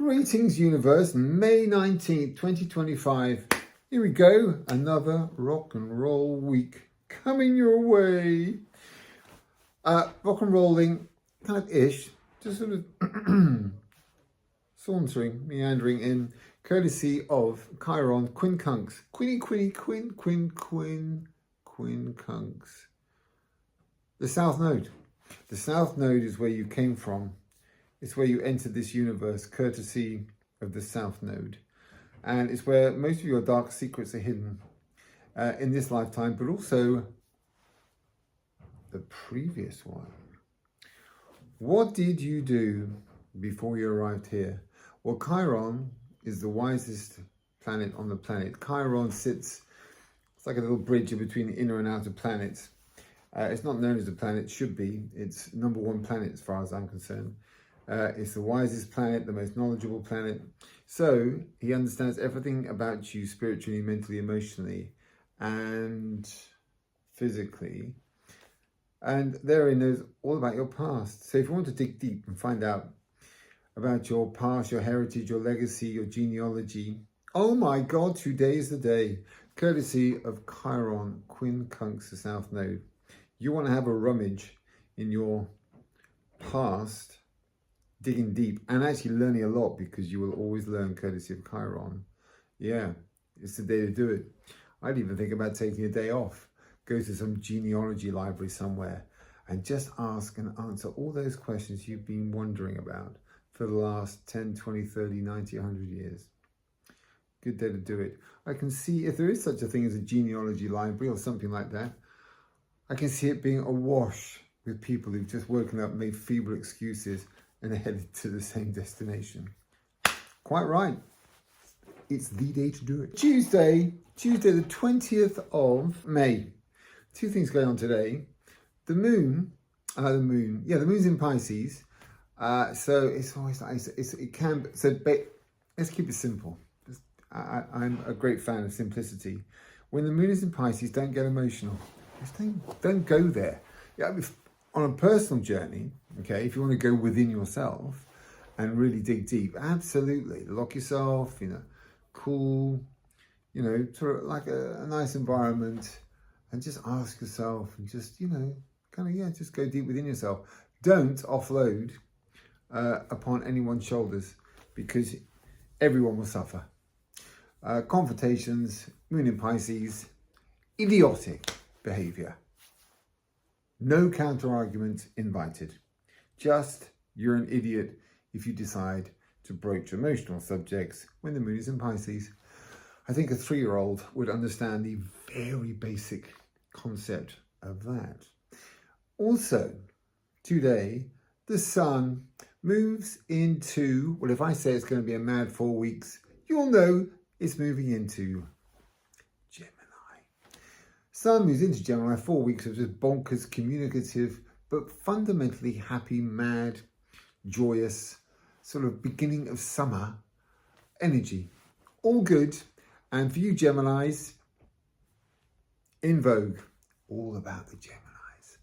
Greetings, universe. May 19th, 2025. Here we go. Another rock and roll week coming your way. Rock and rolling, kind of ish, just sort of sauntering, meandering in, courtesy of Chiron, quincunx, quincunx. The South Node. The South Node is where you came from. It's where you entered this universe, courtesy of the South Node. And it's where most of your dark secrets are hidden in this lifetime, but also the previous one. What did you do before you arrived here? Well, Chiron is the wisest planet on the planet. Chiron sits, it's like a little bridge in between the inner and outer planets. It's not known as a planet, should be. It's number one planet as far as I'm concerned. It's the wisest planet, the most knowledgeable planet. So he understands everything about you spiritually, mentally, emotionally, and physically. And there he knows all about your past. So if you want to dig deep and find out about your past, your heritage, your legacy, your genealogy, oh my God, today is the day. Courtesy of Chiron, quincunx, the South Node. You want to have a rummage in your past, digging deep and actually learning a lot, because you will always learn courtesy of Chiron. Yeah, it's the day to do it. I'd even think about taking a day off, go to some genealogy library somewhere and just ask and answer all those questions you've been wondering about for the last 10, 20, 30, 90, 100 years. Good day to do it. I can see, if there is such a thing as a genealogy library or something like that, I can see it being awash with people who've just woken up, made feeble excuses, and are headed to the same destination. Quite right. It's the day to do it. Tuesday the 20th of May. Two things going on today. The moon's in Pisces. So it's always nice. Let's keep it simple. I'm a great fan of simplicity. When the moon is in Pisces, don't get emotional. Just don't go there. Yeah, on a personal journey, okay, if you want to go within yourself and really dig deep, absolutely. Lock yourself, cool, sort of like a nice environment, and just ask yourself and just, just go deep within yourself. Don't offload upon anyone's shoulders, because everyone will suffer. Confrontations, moon in Pisces, idiotic behavior. No counter-arguments invited. Just, you're an idiot if you decide to broach emotional subjects when the moon is in Pisces. I think a 3-year-old would understand the very basic concept of that. Also, today, the sun moves into, well, if I say it's going to be a mad 4 weeks, you'll know it's moving into Gemini. Sun moves into Gemini, 4 weeks of just bonkers, communicative, but fundamentally happy, mad, joyous, sort of beginning of summer energy. All good. And for you Geminis, in vogue, all about the Geminis.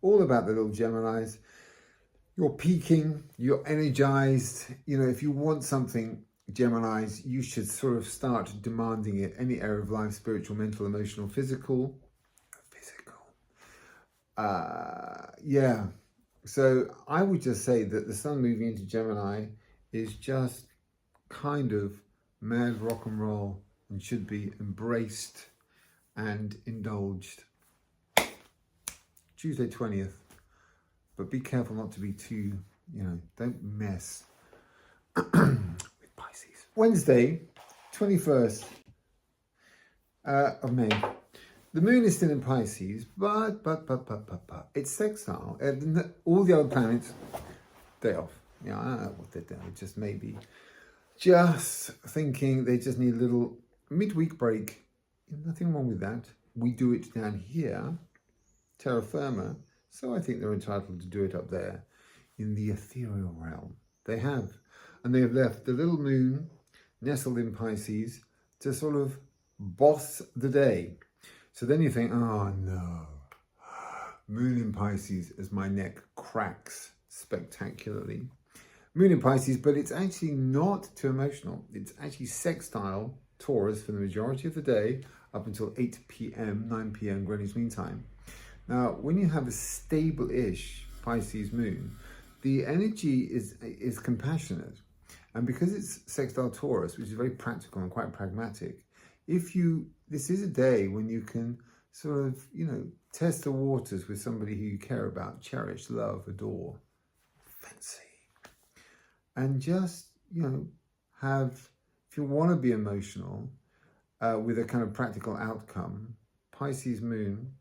All about the little Geminis. You're peaking, you're energized. If you want something, Geminis, you should sort of start demanding it. Any area of life, spiritual, mental, emotional, physical. Yeah. So I would just say that the sun moving into Gemini is just kind of mad rock and roll and should be embraced and indulged. Tuesday 20th. But be careful not to be too, don't mess with Pisces. Wednesday, 21st of May. The moon is still in Pisces, but it's sextile. All the other planets, day off. I don't know what they're doing. Just maybe, just thinking they just need a little midweek break. Nothing wrong with that. We do it down here, terra firma. So I think they're entitled to do it up there in the ethereal realm. They have. And they have left the little moon nestled in Pisces to sort of boss the day. So then you think, oh no, moon in Pisces as my neck cracks spectacularly. Moon in Pisces, but it's actually not too emotional. It's actually sextile Taurus for the majority of the day up until 8 p.m., 9 p.m. Greenwich Mean Time. Now, when you have a stable-ish Pisces moon, the energy is compassionate. And because it's sextile Taurus, which is very practical and quite pragmatic, this is a day when you can sort of, test the waters with somebody who you care about, cherish, love, adore, fancy. And just, if you want to be emotional with a kind of practical outcome, Pisces moon,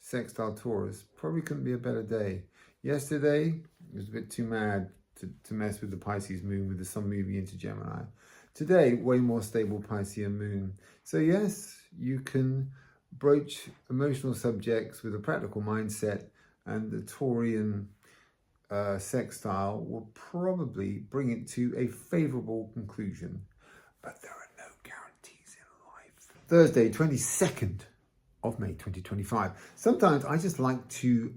sextile Taurus, probably couldn't be a better day. Yesterday, it was a bit too mad to mess with the Pisces moon with the sun moving into Gemini. Today, way more stable Piscean moon. So yes, you can broach emotional subjects with a practical mindset, and the Taurian sextile will probably bring it to a favourable conclusion. But there are no guarantees in life. Thursday, 22nd of May 2025. Sometimes I just like to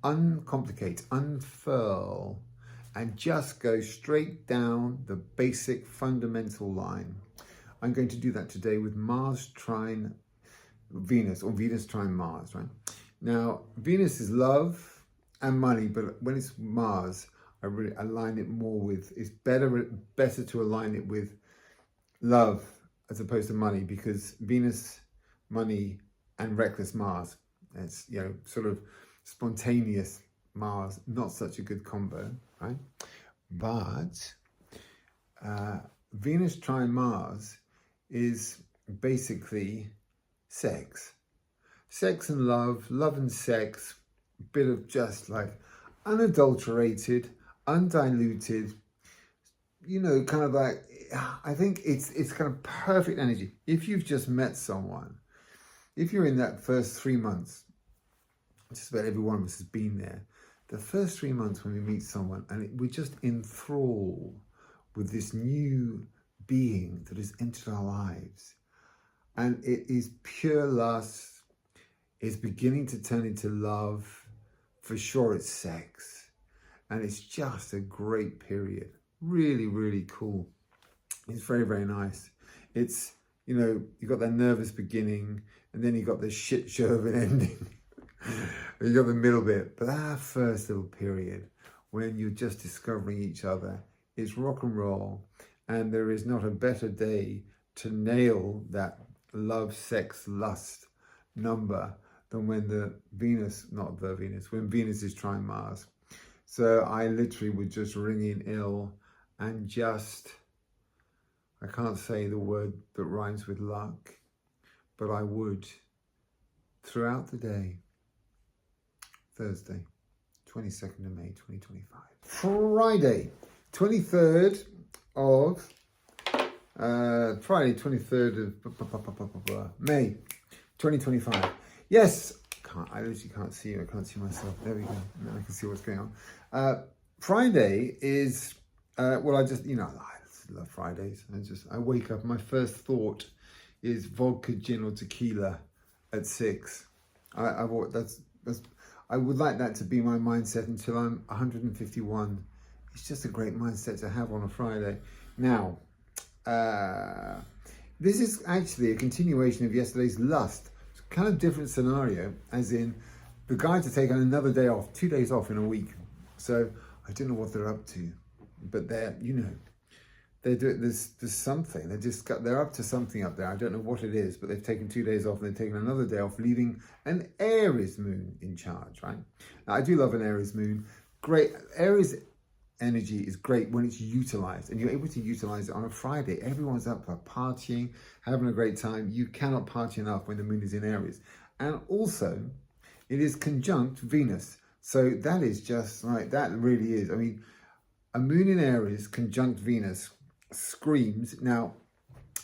uncomplicate, unfurl, and just go straight down the basic fundamental line. I'm going to do that today with Mars trine Venus, or Venus trine Mars, right? Now, Venus is love and money, but when it's Mars, I really align it more with, it's better to align it with love as opposed to money, because Venus, money, and reckless Mars, it's, sort of spontaneous Mars, not such a good combo, right? But Venus trine Mars is basically sex and love and sex, a bit of just like unadulterated, undiluted, kind of like, I think it's kind of perfect energy. If you've just met someone, if you're in that first 3 months, just about every one of us has been there, the first 3 months when we meet someone and we're just enthralled with this new being that has entered our lives, and it is pure lust, it's beginning to turn into love, for sure it's sex, and it's just a great period. Really, really cool. It's very, very nice. It's, you got that nervous beginning, and then you got the shit show of an ending. You got the middle bit, but that first little period when you're just discovering each other is rock and roll, and there is not a better day to nail that love, sex, lust number than when when Venus is trine Mars. So I literally would just ring in ill and just, I can't say the word that rhymes with luck, but I would throughout the day. Thursday, 22nd of May, 2025. Friday, 23rd of May, 2025. Yes, I literally can't see you. I can't see myself. There we go. Now I can see what's going on. Friday is, I just, I love Fridays. I wake up, my first thought is vodka, gin or tequila at 6. I would like that to be my mindset until I'm 151. It's just a great mindset to have on a Friday. Now, this is actually a continuation of yesterday's lust. It's a kind of different scenario, as in the guys are taking another day off, 2 days off in a week. So I don't know what they're up to, but they're doing, there's something. They're up to something up there. I don't know what it is, but they've taken 2 days off and they've taken another day off, leaving an Aries moon in charge, right? Now, I do love an Aries moon. Great. Aries energy is great when it's utilized, and you're able to utilize it on a Friday. Everyone's up for partying, having a great time. You cannot party enough when the moon is in Aries. And also, it is conjunct Venus. So that is just like, that really is. I mean, a moon in Aries conjunct Venus screams. Now,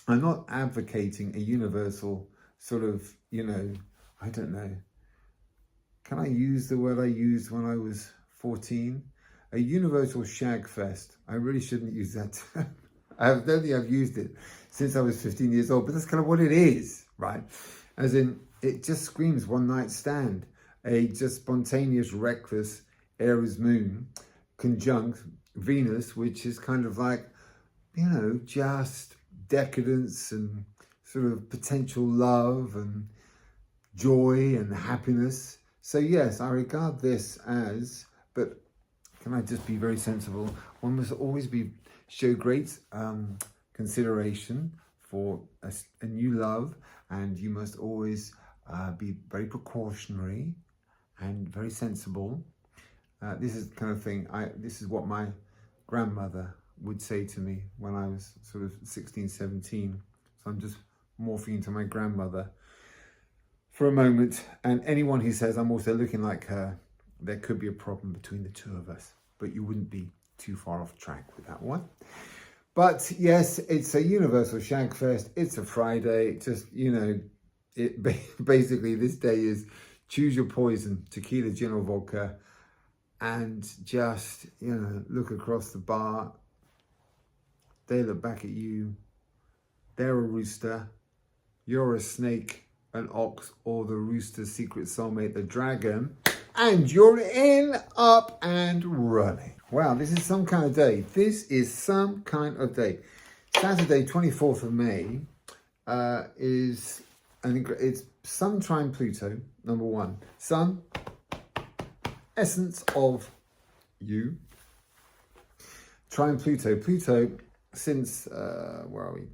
I'm not advocating a universal sort of, I don't know. Can I use the word I used when I was 14? A universal shag fest. I really shouldn't use that term. I don't think I've used it since I was 15 years old, but that's kind of what it is, right? As in, it just screams one night stand. A just spontaneous, reckless Aries moon conjunct Venus, which is kind of like, you know, just decadence and sort of potential love and joy and happiness. So yes, I regard this as, but can I just be very sensible? One must always show great consideration for a new love, and you must always be very precautionary and very sensible. This is the kind of thing, this is what my grandmother would say to me when I was sort of 16, 17. So I'm just morphing into my grandmother for a moment. And anyone who says I'm also looking like her, there could be a problem between the two of us. But you wouldn't be too far off track with that one. But yes, it's a universal shag fest. It's a Friday. Just, you know, basically this day is choose your poison, tequila, gin or vodka. And just, you know, look across the bar. They look back at you. They're a rooster. You're a snake, an ox, or the rooster's secret soulmate, the dragon. And you're in, up and running. Wow, this is some kind of day. This is some kind of day. Saturday, 24th of May, it's Sun trine Pluto, number one. Sun, essence of you. Trine Pluto. Pluto, since, where are we?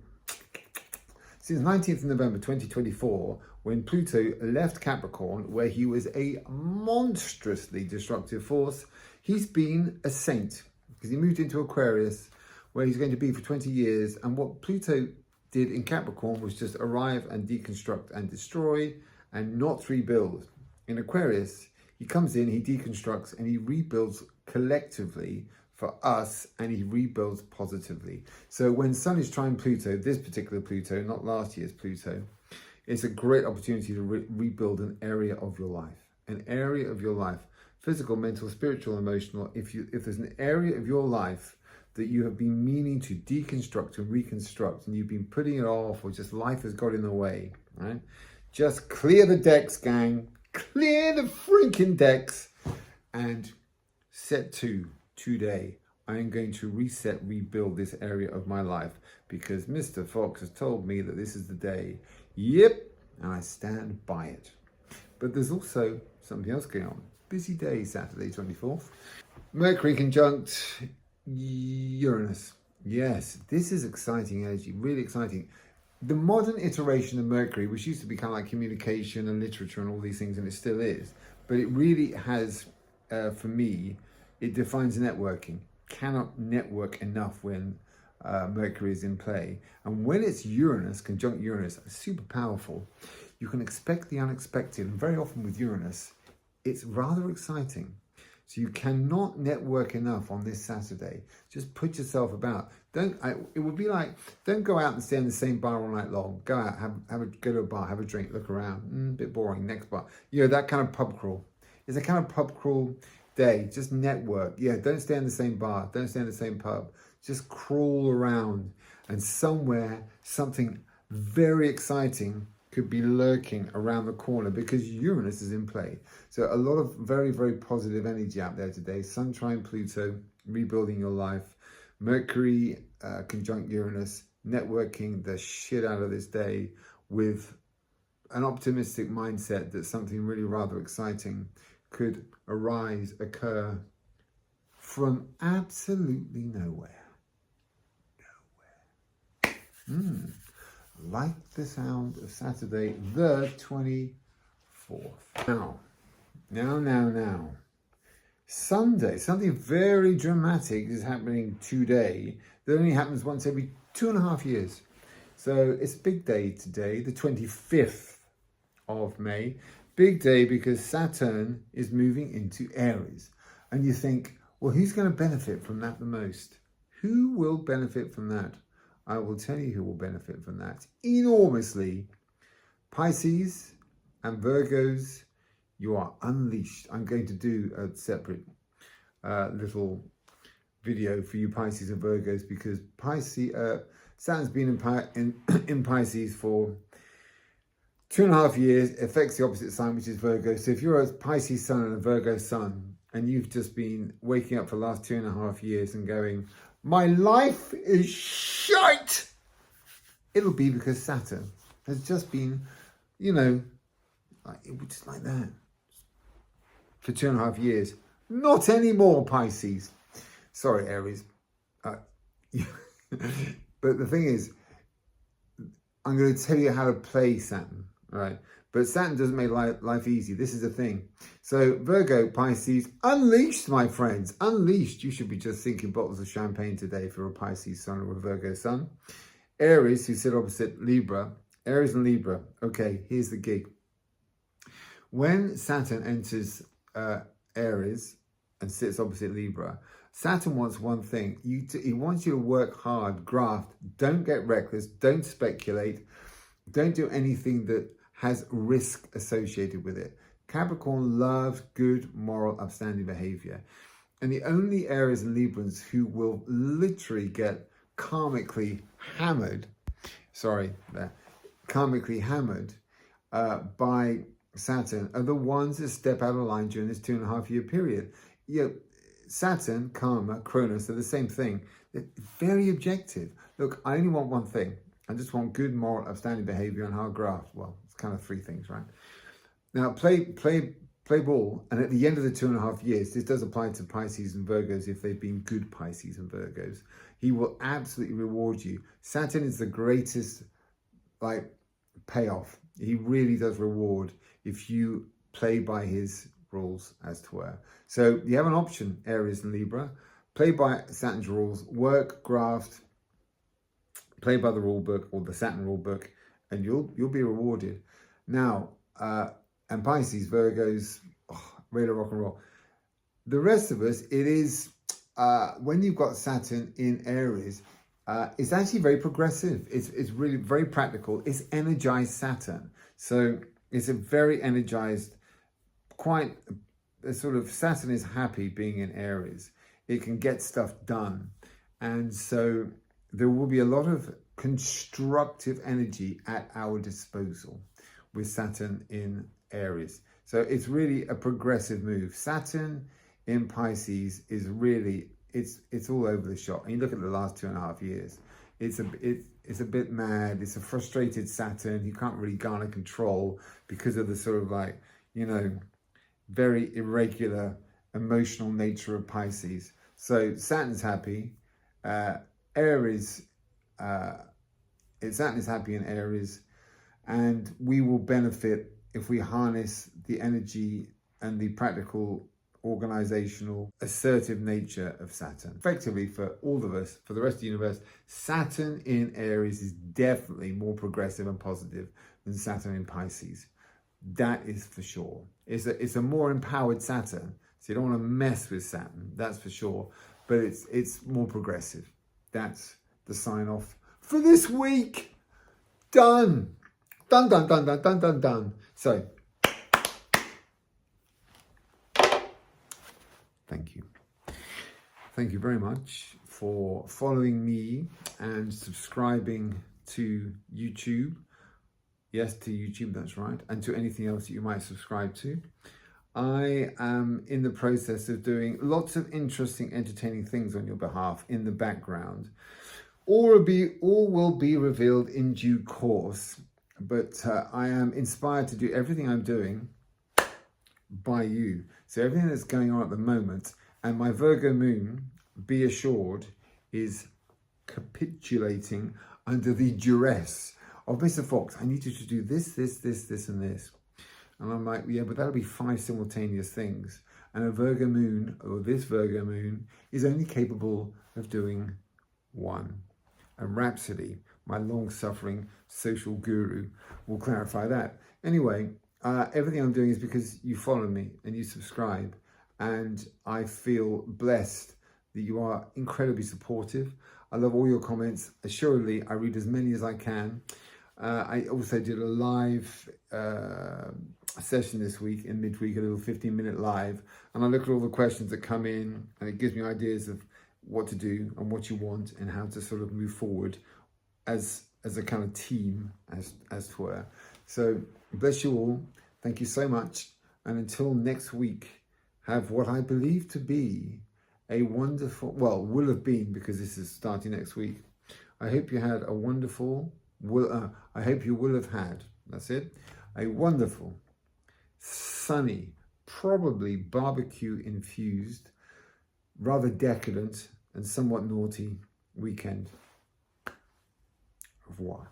Since 19th November 2024, when Pluto left Capricorn, where he was a monstrously destructive force, he's been a saint because he moved into Aquarius, where he's going to be for 20 years. And what Pluto did in Capricorn was just arrive and deconstruct and destroy and not rebuild. In Aquarius, he comes in, he deconstructs, and he rebuilds collectively for us, and he rebuilds positively. So when Sun is trine Pluto, this particular Pluto, not last year's Pluto, it's a great opportunity to rebuild an area of your life. An area of your life, physical, mental, spiritual, emotional. If there's an area of your life that you have been meaning to deconstruct and reconstruct, and you've been putting it off, or just life has got in the way, right? Just clear the decks, gang. Clear the freaking decks and set to today. I am going to rebuild this area of my life because Mr. Fox has told me that this is the day. Yep, and I stand by it. But there's also something else going on. Busy day, Saturday 24th. Mercury conjunct Uranus. Yes, this is exciting energy, really exciting. The modern iteration of Mercury, which used to be kind of like communication and literature and all these things, and it still is, but it really has, for me, it defines networking. Cannot network enough when Mercury is in play. And when it's Uranus, conjunct Uranus, super powerful, you can expect the unexpected. And very often with Uranus, it's rather exciting. So you cannot network enough on this Saturday. Just put yourself about. It would be like, don't go out and stay in the same bar all night long. Go out, go to a bar, have a drink, look around. Bit boring, next bar. You know, that kind of pub crawl. It's a kind of pub crawl day. Just network. Yeah, don't stay in the same bar. Don't stay in the same pub. Just crawl around. And somewhere, something very exciting could be lurking around the corner because Uranus is in play. So a lot of very, very positive energy out there today. Sun trine Pluto, rebuilding your life. Mercury conjunct Uranus, networking the shit out of this day with an optimistic mindset that something really rather exciting could occur from absolutely nowhere. Like the sound of Saturday, the 24th. Now. Sunday, something very dramatic is happening today that only happens once every 2.5 years. So it's a big day today, the 25th of May. Big day because Saturn is moving into Aries. And you think, well, who's going to benefit from that the most? Who will benefit from that? I will tell you who will benefit from that enormously. Pisces and Virgos, you are unleashed. I'm going to do a separate little video for you Pisces and Virgos because Saturn's been in Pisces for 2.5 years. It affects the opposite sign, which is Virgo. So if you're a Pisces sun and a Virgo sun, and you've just been waking up for the last 2.5 years and going, my life is shite, it'll be because Saturn has just been, you know, it was just like that for 2.5 years. Not anymore, Pisces. Sorry, Aries. But the thing is, I'm going to tell you how to play Saturn, right? But Saturn doesn't make life easy. This is the thing. So Virgo, Pisces, unleashed, my friends. Unleashed. You should be just thinking bottles of champagne today if you're a Pisces sun or a Virgo sun. Aries, who sit opposite Libra. Aries and Libra. Okay, here's the gig. When Saturn enters Aries and sits opposite Libra, Saturn wants one thing. He wants you to work hard, graft. Don't get reckless. Don't speculate. Don't do anything that has risk associated with it. Capricorn loves good, moral, upstanding behavior. And the only Aries and Librans who will literally get karmically hammered, by Saturn are the ones that step out of line during this 2.5-year period. Saturn, karma, Cronus are the same thing. They're very objective. Look, I only want one thing. I just want good, moral, upstanding behavior and hard graft. Well, it's kind of 3 things, right? Now, play ball, and at the end of the 2.5 years, this does apply to Pisces and Virgos if they've been good Pisces and Virgos. He will absolutely reward you. Saturn is the greatest, payoff. He really does reward if you play by his rules, as to were. So you have an option, Aries and Libra. Play by Saturn's rules, work, graft, play by the rule book or the Saturn rule book, and you'll be rewarded. Now, and Pisces, Virgos, radar rock and roll. The rest of us, it is, when you've got Saturn in Aries, it's actually very progressive. It's really very practical. It's energized Saturn. So it's a very energized, quite a sort of, Saturn is happy being in Aries. It can get stuff done. And so there will be a lot of constructive energy at our disposal with Saturn in Aries. So it's really a progressive move. Saturn in Pisces is really, it's all over the shop. And you look at the last 2.5 years, it's a bit mad. It's a frustrated Saturn. You can't really garner control because of the sort of very irregular emotional nature of Pisces. So Saturn's happy. Aries, Saturn is happy in Aries, and we will benefit if we harness the energy and the practical, organizational, assertive nature of Saturn. Effectively, for all of us, for the rest of the universe, Saturn in Aries is definitely more progressive and positive than Saturn in Pisces. That is for sure. It's a more empowered Saturn, so you don't want to mess with Saturn, that's for sure. But it's more progressive. That's the sign off for this week. Done. Done. So, thank you. Thank you very much for following me and subscribing to YouTube. Yes, to YouTube, that's right. And to anything else that you might subscribe to. I am in the process of doing lots of interesting, entertaining things on your behalf in the background. All will be revealed in due course. But I am inspired to do everything I'm doing by you. So everything that's going on at the moment, and my Virgo moon, be assured, is capitulating under the duress of Mr. Fox. I need you to do this, and this. And I'm like, yeah, but that'll be 5 simultaneous things. And a Virgo moon, or this Virgo moon, is only capable of doing 1. And Rhapsody, my long-suffering social guru, will clarify that. Anyway, everything I'm doing is because you follow me and you subscribe. And I feel blessed that you are incredibly supportive. I love all your comments. Assuredly, I read as many as I can. I also did a live session this week in midweek, a little 15-minute live, and I look at all the questions that come in, and it gives me ideas of what to do and what you want and how to sort of move forward as a kind of team, as it were. So bless you all. Thank you so much, and until next week, have what I believe to be a wonderful, well, will have been, because this is starting next week. I hope you had a wonderful, I hope you will have had, that's it, a wonderful, sunny, probably barbecue infused, rather decadent and somewhat naughty weekend. Au revoir.